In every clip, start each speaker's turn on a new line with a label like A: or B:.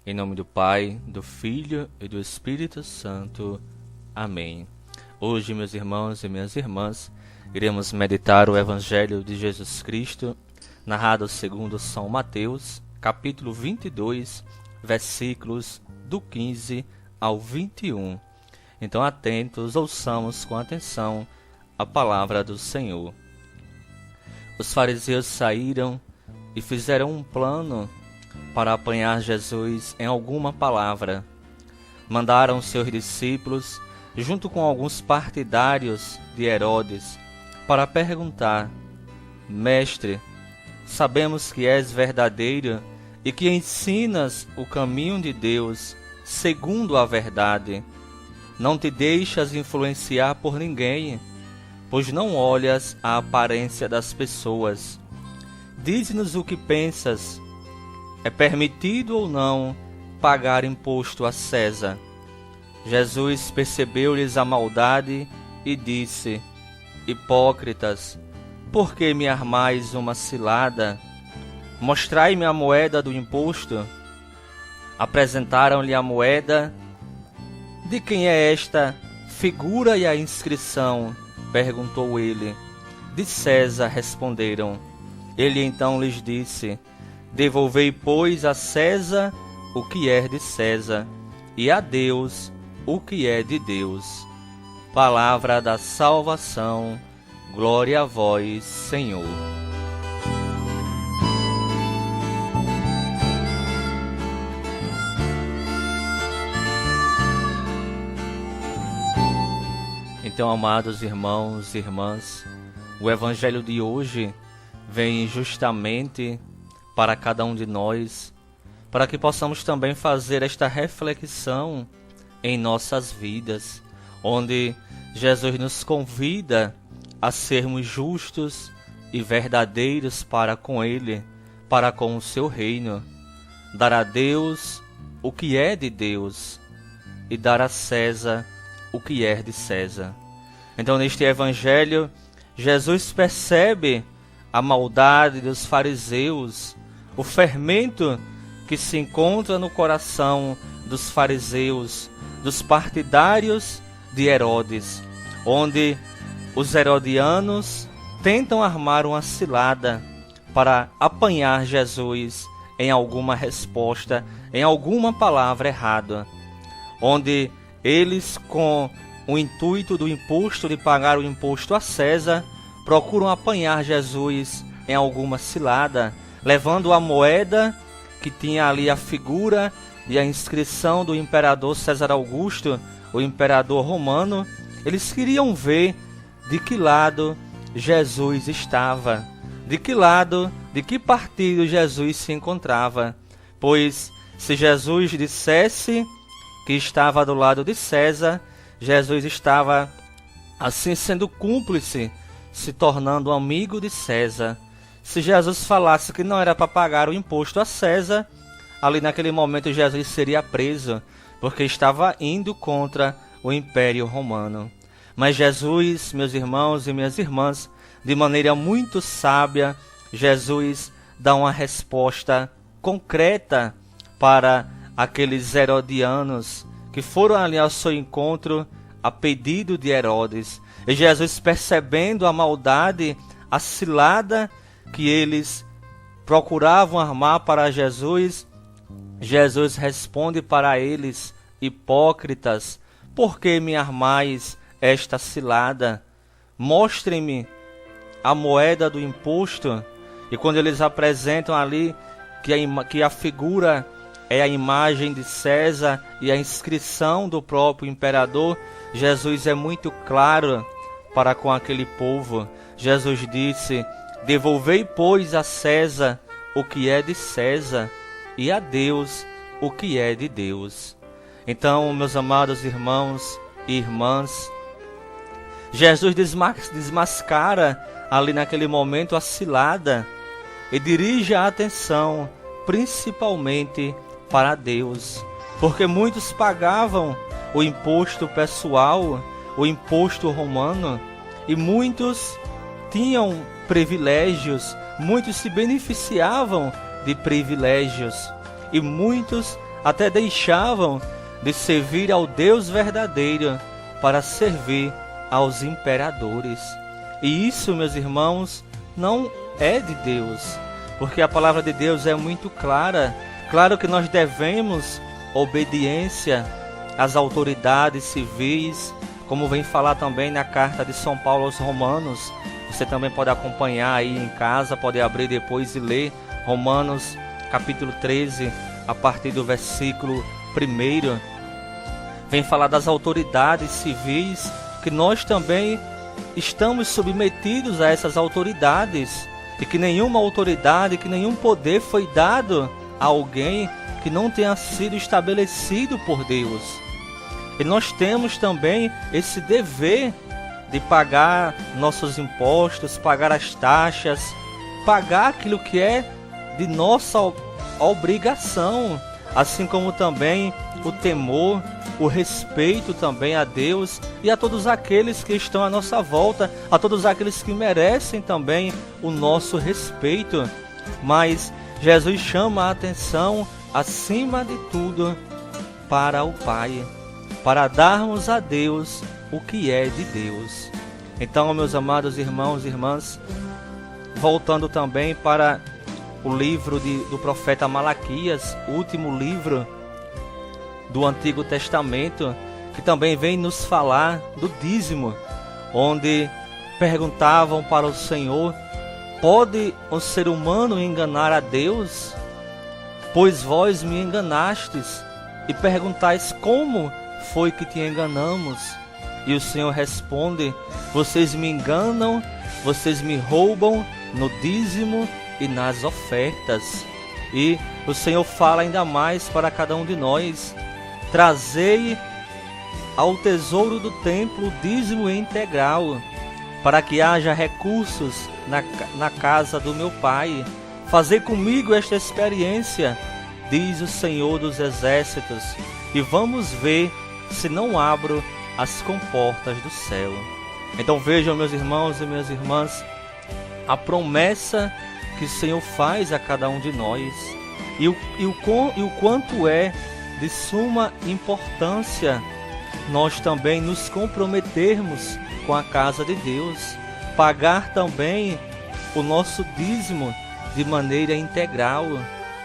A: Em nome do Pai, do Filho e do Espírito Santo. Amém. Hoje, meus irmãos e minhas irmãs, iremos meditar o Evangelho de Jesus Cristo, narrado segundo São Mateus, capítulo 22, versículos do 15 ao 21. Então, atentos, ouçamos com atenção a palavra do Senhor. Os fariseus saíram e fizeram um plano para apanhar Jesus em alguma palavra. Mandaram seus discípulos, junto com alguns partidários de Herodes, para perguntar: Mestre, sabemos que és verdadeiro e que ensinas o caminho de Deus segundo a verdade. Não te deixas influenciar por ninguém, pois não olhas a aparência das pessoas. Dize-nos o que pensas. É permitido ou não pagar imposto a César? Jesus percebeu-lhes a maldade e disse: Hipócritas, por que me armais uma cilada? Mostrai-me a moeda do imposto. Apresentaram-lhe a moeda. De quem é esta figura e a inscrição? Perguntou ele. De César, responderam. Ele então lhes disse: Devolvei, pois, a César o que é de César, e a Deus o que é de Deus. Palavra da salvação. Glória a vós, Senhor. Então, amados irmãos e irmãs, o Evangelho de hoje vem justamente para cada um de nós, para que possamos também fazer esta reflexão em nossas vidas, onde Jesus nos convida a sermos justos e verdadeiros para com Ele, para com o seu reino, dar a Deus o que é de Deus e dar a César o que é de César. Então, neste Evangelho, Jesus percebe a maldade dos fariseus, o fermento que se encontra no coração dos fariseus, dos partidários de Herodes, onde os herodianos tentam armar uma cilada para apanhar Jesus em alguma resposta, em alguma palavra errada, onde eles, com o intuito do imposto, de pagar o imposto a César, procuram apanhar Jesus em alguma cilada, levando a moeda que tinha ali a figura e a inscrição do imperador César Augusto, o imperador romano. Eles queriam ver de que lado Jesus estava, de que lado, de que partido Jesus se encontrava. Pois se Jesus dissesse que estava do lado de César, Jesus estava assim sendo cúmplice, se tornando amigo de César. Se Jesus falasse que não era para pagar o imposto a César, ali naquele momento Jesus seria preso, porque estava indo contra o Império Romano. Mas Jesus, meus irmãos e minhas irmãs, de maneira muito sábia, Jesus dá uma resposta concreta para aqueles herodianos que foram ali ao seu encontro a pedido de Herodes. E Jesus, percebendo a maldade, a cilada que eles procuravam armar para Jesus, Jesus responde para eles: Hipócritas, por que me armais esta cilada? Mostrem-me a moeda do imposto. E quando eles apresentam ali que a figura é a imagem de César e a inscrição do próprio imperador, Jesus é muito claro para com aquele povo. Jesus disse: Devolvei, pois, a César o que é de César, e a Deus o que é de Deus. Então, meus amados irmãos e irmãs, Jesus desmascara ali naquele momento a cilada e dirige a atenção principalmente para Deus, porque muitos pagavam o imposto pessoal, o imposto romano, e muitos tinham privilégios, muitos se beneficiavam de privilégios, e muitos até deixavam de servir ao Deus verdadeiro para servir aos imperadores. E isso, meus irmãos, não é de Deus, porque a palavra de Deus é muito clara. Claro que nós devemos obediência às autoridades civis, como vem falar também na carta de São Paulo aos Romanos. Você também pode acompanhar aí em casa, pode abrir depois e ler Romanos capítulo 13, a partir do versículo 1. Vem falar das autoridades civis, que nós também estamos submetidos a essas autoridades, e que nenhuma autoridade, que nenhum poder foi dado a alguém que não tenha sido estabelecido por Deus. E nós temos também esse dever de pagar nossos impostos, pagar as taxas, pagar aquilo que é de nossa obrigação, assim como também o temor, o respeito também a Deus e a todos aqueles que estão à nossa volta, a todos aqueles que merecem também o nosso respeito. Mas Jesus chama a atenção, acima de tudo, para o Pai, para darmos a Deus o que é de Deus. Então, meus amados irmãos e irmãs, voltando também para o livro do profeta Malaquias, o último livro do Antigo Testamento, que também vem nos falar do dízimo, onde perguntavam para o Senhor: pode o ser humano enganar a Deus? Pois vós me enganastes e perguntais como foi que te enganamos. E o Senhor responde: vocês me enganam, vocês me roubam no dízimo e nas ofertas. E o Senhor fala ainda mais para cada um de nós: trazei ao tesouro do templo o dízimo integral, para que haja recursos na casa do meu Pai. Fazei comigo esta experiência, diz o Senhor dos Exércitos, e vamos ver se não abro as comportas do céu. Então vejam, meus irmãos e minhas irmãs, a promessa que o Senhor faz a cada um de nós, e o quanto é de suma importância nós também nos comprometermos com a casa de Deus, pagar também o nosso dízimo de maneira integral,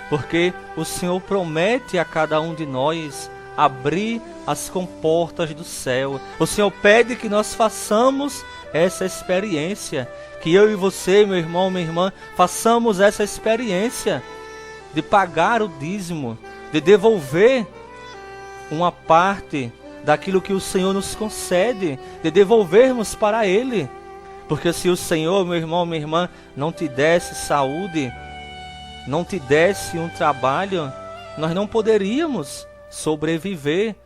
A: porque o Senhor promete a cada um de nós abrir as comportas do céu. O Senhor pede que nós façamos essa experiência, que eu e você, meu irmão, minha irmã, façamos essa experiência de pagar o dízimo, de devolver uma parte daquilo que o Senhor nos concede, de devolvermos para Ele. Porque se o Senhor, meu irmão, minha irmã, não te desse saúde, não te desse um trabalho, nós não poderíamos sobreviver.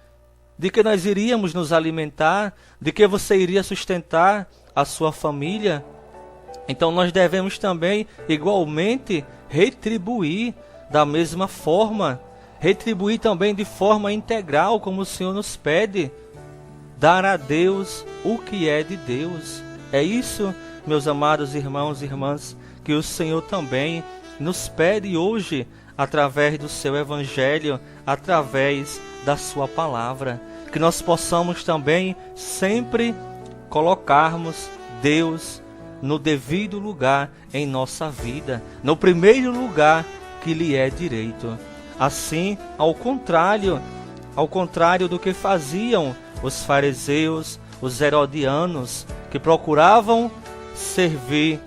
A: De que nós iríamos nos alimentar? De que você iria sustentar a sua família? Então nós devemos também igualmente retribuir da mesma forma, retribuir também de forma integral, como o Senhor nos pede, dar a Deus o que é de Deus. É isso, meus amados irmãos e irmãs, que o Senhor também nos pede hoje, através do seu Evangelho, através da sua palavra, que nós possamos também sempre colocarmos Deus no devido lugar em nossa vida, no primeiro lugar que lhe é direito. Assim, ao contrário do que faziam os fariseus, os herodianos, que procuravam servir,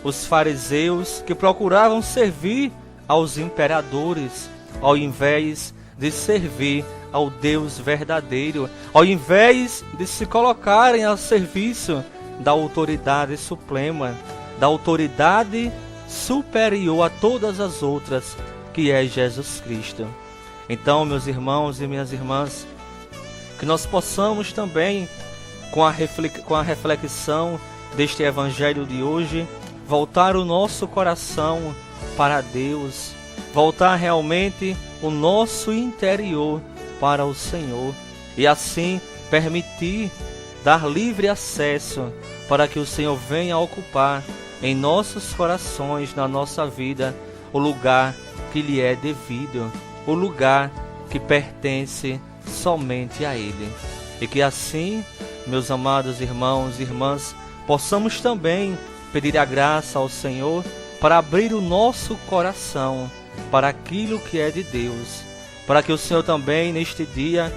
A: os fariseus que procuravam servir aos imperadores, ao invés de servir ao Deus verdadeiro, ao invés de se colocarem ao serviço da autoridade suprema, da autoridade superior a todas as outras, que é Jesus Cristo. Então, meus irmãos e minhas irmãs, que nós possamos também, com a reflexão deste Evangelho de hoje, voltar o nosso coração para Deus, voltar realmente o nosso interior para o Senhor, e assim permitir dar livre acesso para que o Senhor venha ocupar em nossos corações, na nossa vida, o lugar que lhe é devido. o lugar que pertence somente a Ele. E que assim, meus amados irmãos e irmãs, possamos também pedir a graça ao Senhor para abrir o nosso coração para aquilo que é de Deus, para que o Senhor também neste dia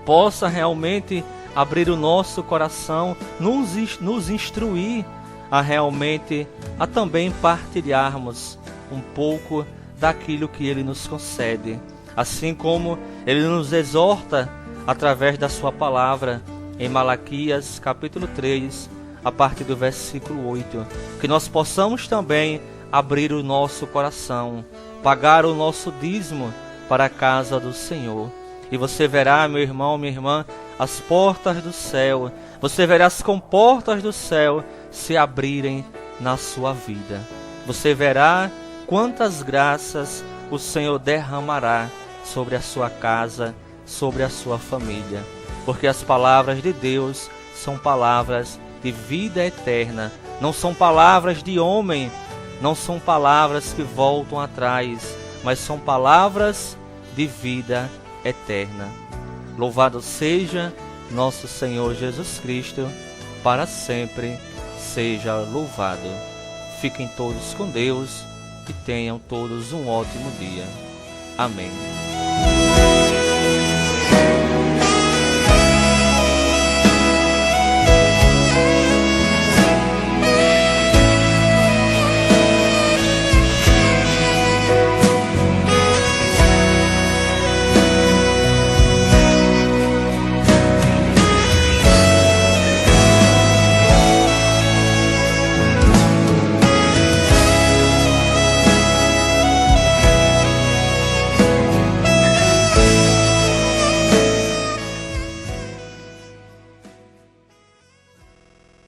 A: possa realmente abrir o nosso coração, nos instruir a também partilharmos um pouco daquilo que Ele nos concede, assim como Ele nos exorta através da sua palavra em Malaquias capítulo 3, a partir do versículo 8, que nós possamos também abrir o nosso coração, pagar o nosso dízimo para a casa do Senhor. E você verá, meu irmão, minha irmã, as portas do céu, você verá as comportas do céu se abrirem na sua vida. Você verá quantas graças o Senhor derramará sobre a sua casa, sobre a sua família. Porque as palavras de Deus são palavras de vida eterna, não são palavras de homem, não são palavras que voltam atrás, mas são palavras de vida eterna. Louvado seja nosso Senhor Jesus Cristo, para sempre seja louvado. Fiquem todos com Deus e tenham todos um ótimo dia. Amém.